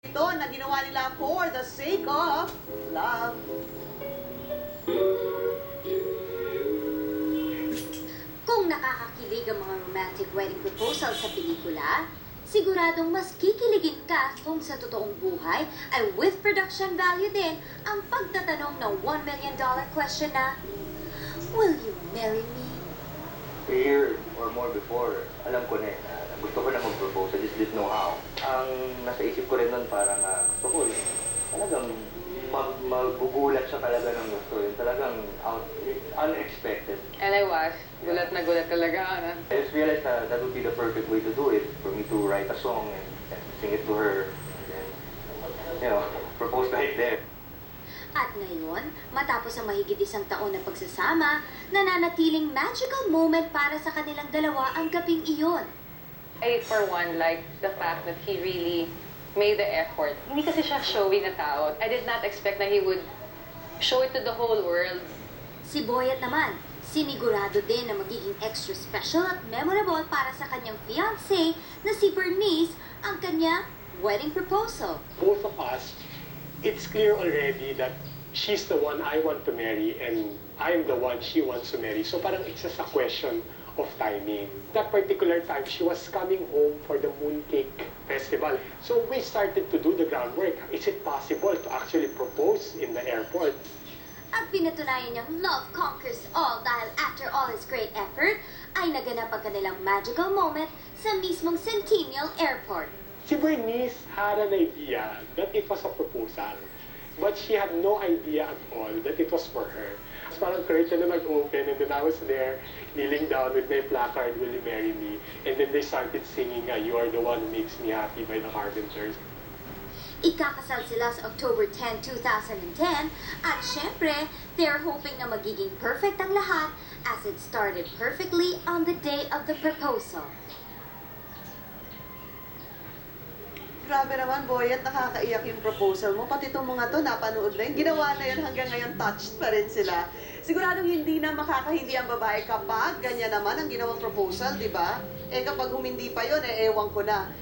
Ito na ginawa nila for the sake of love. Kung nakakakilig ang mga romantic wedding proposal sa pelikula, siguradong mas kikiligin ka kung sa totoong buhay ay with production value din ang pagtatanong ng $1 million question na, will you marry me? A year or more before, alam ko na gusto ko na mag-propose, I just didn't know how. Ang nasa isip ko rin nun parang gusto ko yung talagang magugulat siya talaga ng gusto. Yung talagang unexpected. And I was. Gulat na gulat talaga. I just realized that would be the perfect way to do it, for me to write a song and sing it to her, and then, propose right there. At ngayon, matapos ang mahigit isang taon na pagsasama, nananatiling magical moment para sa kanilang dalawa ang gabing iyon. I, for one, like the fact that he really made the effort. Hindi kasi siya showy na tao. I did not expect na he would show it to the whole world. Si Boyet naman, sinigurado din na magiging extra special at memorable para sa kanyang fiancé na si Bernice ang kanyang wedding proposal. Both of us, it's clear already that she's the one I want to marry and I'm the one she wants to marry. So parang it's just a question of timing. That particular time, she was coming home for the Mooncake Festival. So we started to do the groundwork. Is it possible to actually propose in the airport? At pinatunayan niyang love conquers all dahil after all his great effort, ay naganap ang kanilang magical moment sa mismong Centennial Airport. Si Bernice had an idea that it was a proposal, but she had no idea at all that it was for her. Parang curtain na nag-open and then I was there kneeling down with my placard, will you marry me? And then they started singing, You Are the One Who Makes Me Happy by the Carpenters. Ikakasal sila sa October 10, 2010 at syempre, they're hoping na magiging perfect ang lahat as it started perfectly on the day of the proposal. Grabe naman, Boyet, nakakaiyak yung proposal mo. Pati itong mga to, napanood na yun. Ginawa na yun hanggang ngayon, touched pa rin sila. Siguradong hindi na makakahindi ang babae kapag ganyan naman ang ginawang proposal, di ba? Eh kapag humindi pa yun, ewan ko na.